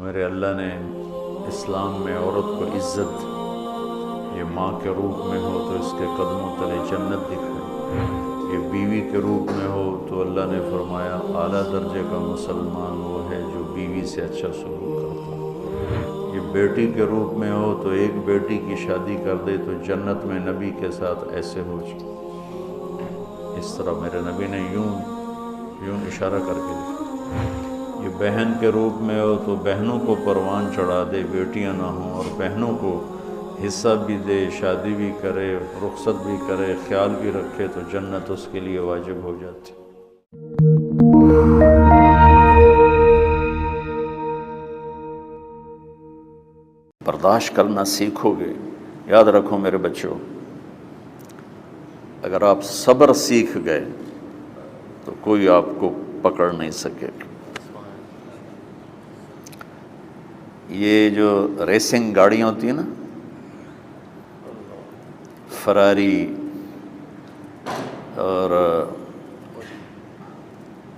میرے اللہ نے اسلام میں عورت کو عزت یہ ماں کے روپ میں ہو تو اس کے قدموں تلے جنت دکھائی، یہ بیوی کے روپ میں ہو تو اللہ نے فرمایا اعلیٰ درجے کا مسلمان وہ ہے جو بیوی سے اچھا سلوک کرتا ہے، یہ بیٹی کے روپ میں ہو تو ایک بیٹی کی شادی کر دے تو جنت میں نبی کے ساتھ ایسے ہو جائے۔ اس طرح میرے نبی نے یوں اشارہ کر کے لکھا۔ یہ بہن کے روپ میں ہو تو بہنوں کو پروان چڑھا دے، بیٹیاں نہ ہوں، اور بہنوں کو حصہ بھی دے، شادی بھی کرے، رخصت بھی کرے، خیال بھی رکھے تو جنت اس کے لیے واجب ہو جاتی۔ برداشت کرنا سیکھو گے، یاد رکھو میرے بچوں، اگر آپ صبر سیکھ گئے تو کوئی آپ کو پکڑ نہیں سکے گا۔ یہ جو ریسنگ گاڑیاں ہوتی ہیں نا، فراری اور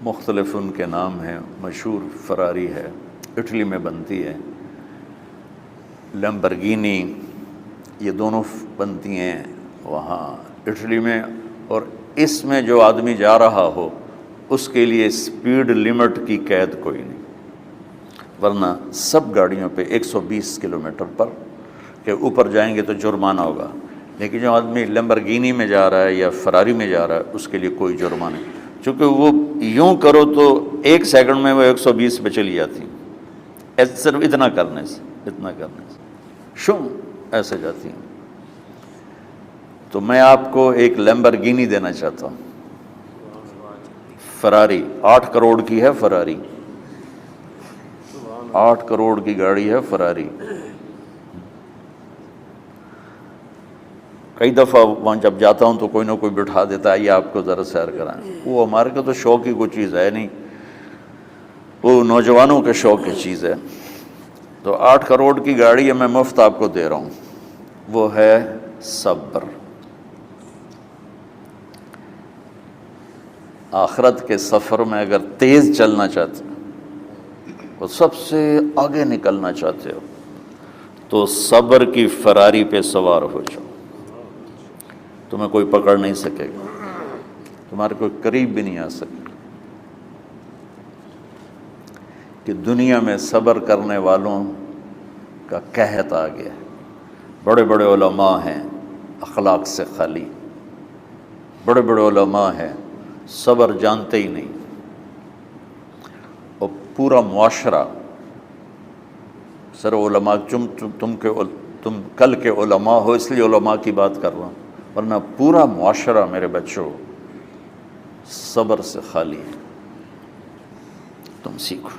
مختلف ان کے نام ہیں، مشہور فراری ہے، اٹلی میں بنتی ہے، لیمبرگینی، یہ دونوں بنتی ہیں وہاں اٹلی میں، اور اس میں جو آدمی جا رہا ہو اس کے لیے سپیڈ لیمٹ کی قید کوئی نہیں، ورنہ سب گاڑیوں پہ 120 کلومیٹر پر کے اوپر جائیں گے تو جرمانہ ہوگا، لیکن جو آدمی لیمبرگینی میں جا رہا ہے یا فراری میں جا رہا ہے اس کے لیے کوئی جرمانہ نہیں، چونکہ وہ یوں کرو تو 1 سیکنڈ میں وہ 120 پہ چلی جاتی، صرف اتنا کرنے سے شوں ایسے جاتی ہیں۔ تو میں آپ کو ایک لیمبرگینی دینا چاہتا ہوں، فراری 8 کروڑ کی ہے، فراری 8 کروڑ کی گاڑی ہے فراری۔ کئی دفعہ وہاں جب جاتا ہوں تو کوئی نہ کوئی بٹھا دیتا ہے، یہ آپ کو ذرا سیر کرائیں، وہ ہمارے کو تو شوق کی کوئی چیز ہے نہیں، وہ نوجوانوں کے شوق کی چیز ہے۔ تو 8 کروڑ کی گاڑی ہے، میں مفت آپ کو دے رہا ہوں، وہ ہے صبر۔ آخرت کے سفر میں اگر تیز چلنا چاہتے ہو، سب سے آگے نکلنا چاہتے ہو تو صبر کی فراری پہ سوار ہو جاؤ، تمہیں کوئی پکڑ نہیں سکے گا، تمہارے کوئی قریب بھی نہیں آ سکے گا، کہ دنیا میں صبر کرنے والوں کا قحط آ گیا ہے۔ بڑے بڑے علماء ہیں اخلاق سے خالی، بڑے بڑے علماء ہیں صبر جانتے ہی نہیں، اور پورا معاشرہ سر علماء، تم کل کے علماء ہو اس لیے علماء کی بات کر رہا ہوں، ورنہ پورا معاشرہ میرے بچوں صبر سے خالی ہے۔ تم سیکھو۔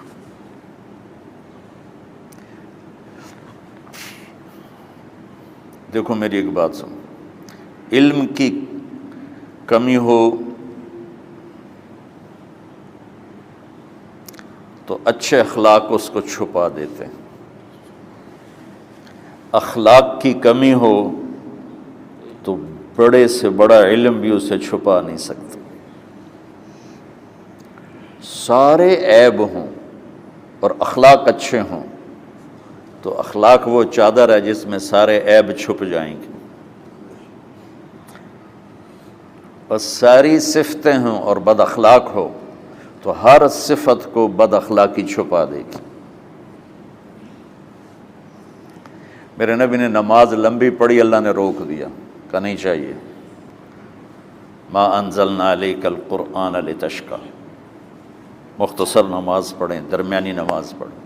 دیکھو میری ایک بات سنو، علم کی کمی ہو تو اچھے اخلاق اس کو چھپا دیتے ہیں، اخلاق کی کمی ہو تو بڑے سے بڑا علم بھی اسے چھپا نہیں سکتا۔ سارے عیب ہوں اور اخلاق اچھے ہوں تو اخلاق وہ چادر ہے جس میں سارے عیب چھپ جائیں گے، بس ساری صفتیں ہوں اور بد اخلاق ہو تو ہر صفت کو بد اخلاقی چھپا دے گی۔ میرے نبی نے نماز لمبی پڑھی، اللہ نے روک دیا، کہا نہیں چاہیے، ما انزلنا علیک القرآن لتشقی، مختصر نماز پڑھیں، درمیانی نماز پڑھیں۔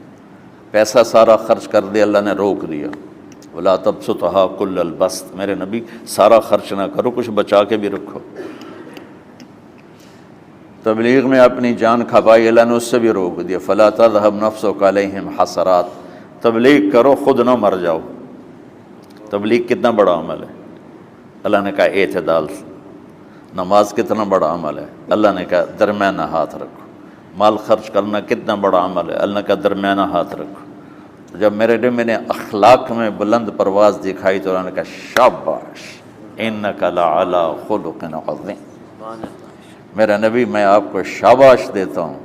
پیسہ سارا خرچ کر دے، اللہ نے روک دیا، ولا تبسطها کل البسط، میرے نبی سارا خرچ نہ کرو، کچھ بچا کے بھی رکھو۔ تبلیغ میں اپنی جان کھپائی، اللہ نے اس سے بھی روک دیا، فلا تذهب نفسک علیہم حسرات، تبلیغ کرو خود نہ مر جاؤ۔ تبلیغ کتنا بڑا عمل ہے، اللہ نے کہا اعتدال سے۔ نماز کتنا بڑا عمل ہے، اللہ نے کہا درمیانہ ہاتھ رکھو۔ مال خرچ کرنا کتنا بڑا عمل ہے، اللہ نے کہا درمیانہ ہاتھ رکھو۔ جب میرے نبی میں نے اخلاق میں بلند پرواز دکھائی تو اللہ نے کہا شاباش انک لعلی خلق عظیم، میرا نبی میں آپ کو شاباش دیتا ہوں،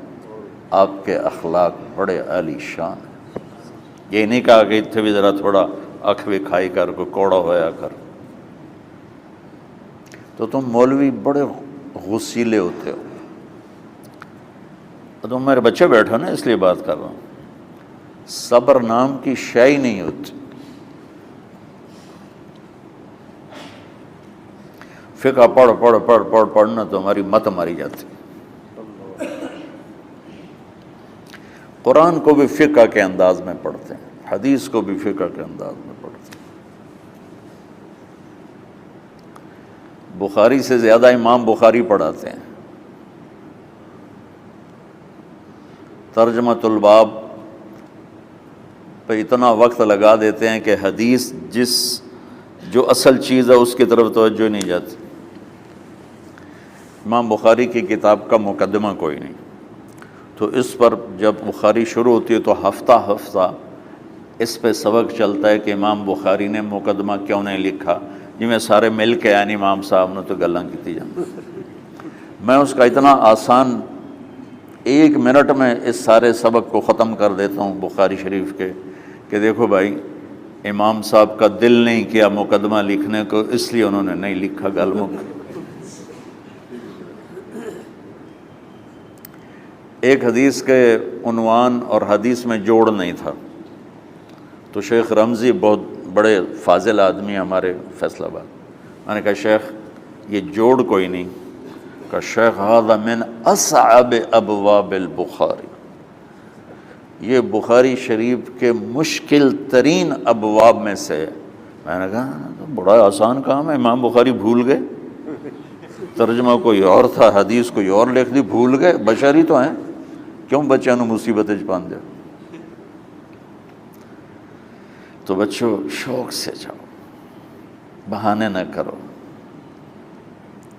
آپ کے اخلاق بڑے عالی شان ہیں۔ یہ نہیں کہا کہ اتنے بھی ذرا تھوڑا اکھ بھی کھائی کر کوئی کوڑا ہویا کر. تو تم مولوی بڑے غصیلے ہوتے ہو. تم میرے بچے بیٹھو نا، اس لیے بات کر رہا ہوں. صبر نام کی شے ہی نہیں ہوتی. فقہ پڑھنا تو ہماری مت ماری جاتی. قرآن کو بھی فقہ کے انداز میں پڑھتے ہیں، حدیث کو بھی فقہ کے انداز میں پڑھتے ہیں. بخاری سے زیادہ امام بخاری پڑھاتے ہیں. ترجمۃ الباب پہ اتنا وقت لگا دیتے ہیں کہ حدیث جو اصل چیز ہے اس کی طرف توجہ نہیں جاتی. امام بخاری کی کتاب کا مقدمہ کوئی نہیں، تو اس پر جب بخاری شروع ہوتی ہے تو ہفتہ اس پہ سبق چلتا ہے کہ امام بخاری نے مقدمہ کیوں نہیں لکھا. جی میں سارے مل کے یعنی امام صاحب نے تو گلاں کیتی جاندی. میں اس کا اتنا آسان 1 منٹ میں اس سارے سبق کو ختم کر دیتا ہوں بخاری شریف کے، کہ دیکھو بھائی امام صاحب کا دل نہیں کیا مقدمہ لکھنے کو، اس لیے انہوں نے نہیں لکھا. گل مک. ایک حدیث کے عنوان اور حدیث میں جوڑ نہیں تھا، تو شیخ رمزی بہت بڑے فاضل آدمی ہمارے فیصل آباد، میں نے کہا شیخ یہ جوڑ کوئی نہیں. کہ شیخ ھذا من اصعب ابواب البخاری، یہ بخاری شریف کے مشکل ترین ابواب میں سے. میں نے کہا بڑا آسان کام ہے، امام بخاری بھول گئے، ترجمہ کوئی اور تھا، حدیث کوئی اور لکھ دی، بھول گئے. بشر ہی تو ہیں، کیوں بچوں نے مصیبت وچ پان دیا. تو بچوں شوق سے جاؤ، بہانے نہ کرو.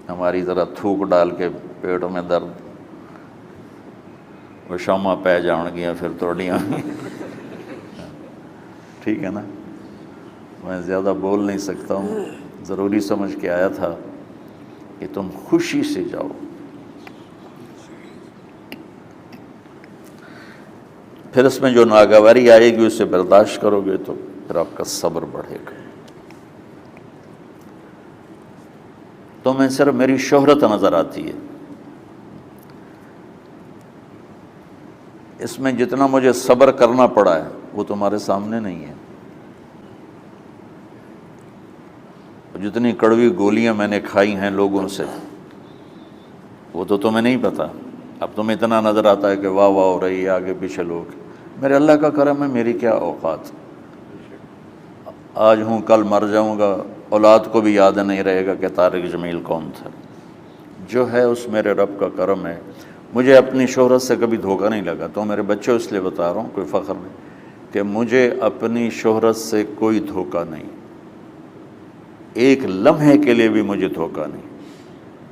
ہماری ذرا تھوک ڈال کے پیٹ میں درد، وہ شامہ پہ جان گیا پھر توڑیاں. ٹھیک ہے نا، میں زیادہ بول نہیں سکتا ہوں، ضروری سمجھ کے آیا تھا کہ تم خوشی سے جاؤ. پھر اس میں جو ناگواری آئے گی اسے برداشت کرو گے تو پھر آپ کا صبر بڑھے گا. تو میں صرف میری شہرت نظر آتی ہے، اس میں جتنا مجھے صبر کرنا پڑا ہے وہ تمہارے سامنے نہیں ہے. جتنی کڑوی گولیاں میں نے کھائی ہیں لوگوں سے وہ تو تمہیں نہیں پتا. اب تمہیں اتنا نظر آتا ہے کہ واہ واہ ہو رہی ہے آگے پیچھے لوگ. میرے اللہ کا کرم ہے، میری کیا اوقات. آج ہوں کل مر جاؤں گا، اولاد کو بھی یاد نہیں رہے گا کہ طارق جمیل کون تھا. جو ہے اس میرے رب کا کرم ہے. مجھے اپنی شہرت سے کبھی دھوکہ نہیں لگا. تو میرے بچوں اس لیے بتا رہا ہوں، کوئی فخر نہیں، کہ مجھے اپنی شہرت سے کوئی دھوکہ نہیں. ایک لمحے کے لیے بھی مجھے دھوکہ نہیں.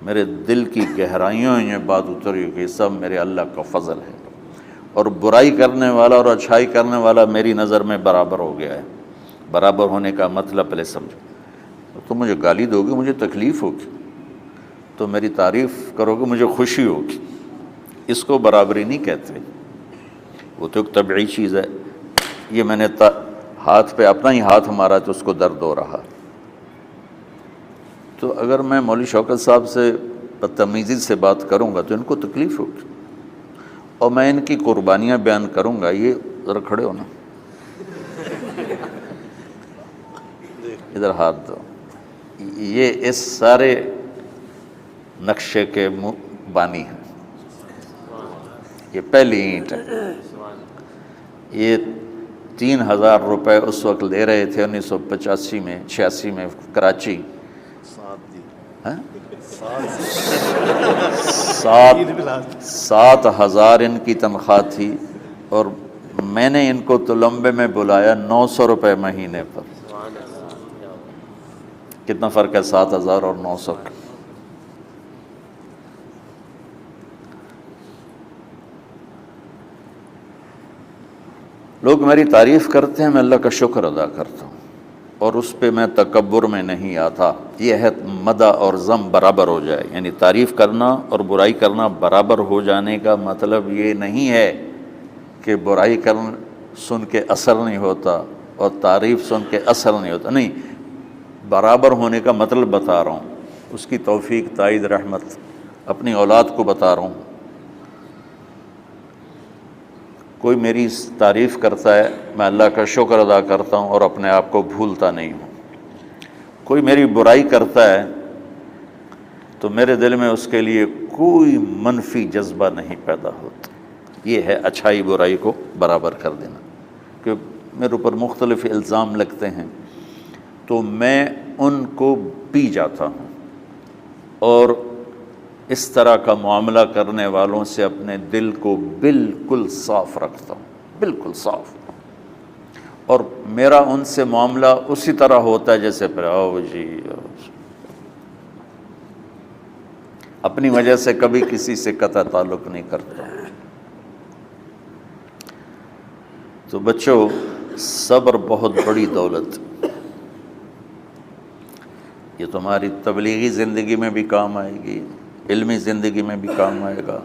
میرے دل کی گہرائیوں میں یہ بات اتری کہ سب میرے اللہ کا فضل ہے. اور برائی کرنے والا اور اچھائی کرنے والا میری نظر میں برابر ہو گیا ہے. برابر ہونے کا مطلب پہلے سمجھو. تم مجھے گالی دو گے مجھے تکلیف ہوگی، تو میری تعریف کرو گے مجھے خوشی ہوگی. اس کو برابری نہیں کہتے، وہ تو ایک طبعی چیز ہے. یہ میں نے ہاتھ پہ اپنا ہی ہاتھ مارا تو اس کو درد ہو رہا. تو اگر میں مولوی شوکت صاحب سے بدتمیزی سے بات کروں گا تو ان کو تکلیف ہوگی، اور میں ان کی قربانیاں بیان کروں گا. یہ ذرا کھڑے ہونا، ادھر ہاتھ دو. یہ اس سارے نقشے کے بانی ہیں. یہ پہلی اینٹ ہے. یہ 3000 روپے اس وقت لے رہے تھے 1985 میں 86 میں کراچی. 7,000 ان کی تنخواہ تھی، اور میں نے ان کو تلمبے میں بلایا 900 روپے مہینے پر. کتنا فرق ہے 7,000 اور 900 کا. لوگ میری تعریف کرتے ہیں، میں اللہ کا شکر ادا کرتا ہوں، اور اس پہ میں تکبر میں نہیں آتا. یہ ہے مدح اور ذم برابر ہو جائے، یعنی تعریف کرنا اور برائی کرنا برابر ہو جانے کا مطلب یہ نہیں ہے کہ برائی کرنا سن کے اثر نہیں ہوتا اور تعریف سن کے اثر نہیں ہوتا، نہیں، برابر ہونے کا مطلب بتا رہا ہوں، اس کی توفیق، تائید، رحمت اپنی اولاد کو بتا رہا ہوں۔ کوئی میری تعریف کرتا ہے، میں اللہ کا شکر ادا کرتا ہوں اور اپنے آپ کو بھولتا نہیں ہوں۔ کوئی میری برائی کرتا ہے تو میرے دل میں اس کے لیے کوئی منفی جذبہ نہیں پیدا ہوتا۔ یہ ہے اچھائی برائی کو برابر کر دینا۔ کہ میرے اوپر مختلف الزام لگتے ہیں تو میں ان کو پی جاتا ہوں اور اس طرح کا معاملہ کرنے والوں سے اپنے دل کو بالکل صاف رکھتا ہوں، بالکل صاف، اور میرا ان سے معاملہ اسی طرح ہوتا ہے جیسے پھر آؤ جی، اپنی وجہ سے کبھی کسی سے قطع تعلق نہیں کرتا۔ تو بچوں، صبر بہت بڑی دولت، یہ تمہاری تبلیغی زندگی میں بھی کام آئے گی، علمی زندگی میں بھی کام آئے گا،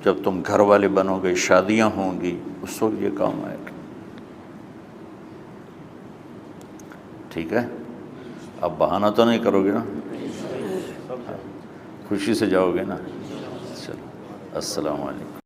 جب تم گھر والے بنو گے، شادیاں ہوں گی، اس وقت یہ کام آئے گا۔ ٹھیک ہے؟ اب بہانہ تو نہیں کرو گے نا؟ خوشی سے جاؤ گے نا؟ چلو، السلام علیکم۔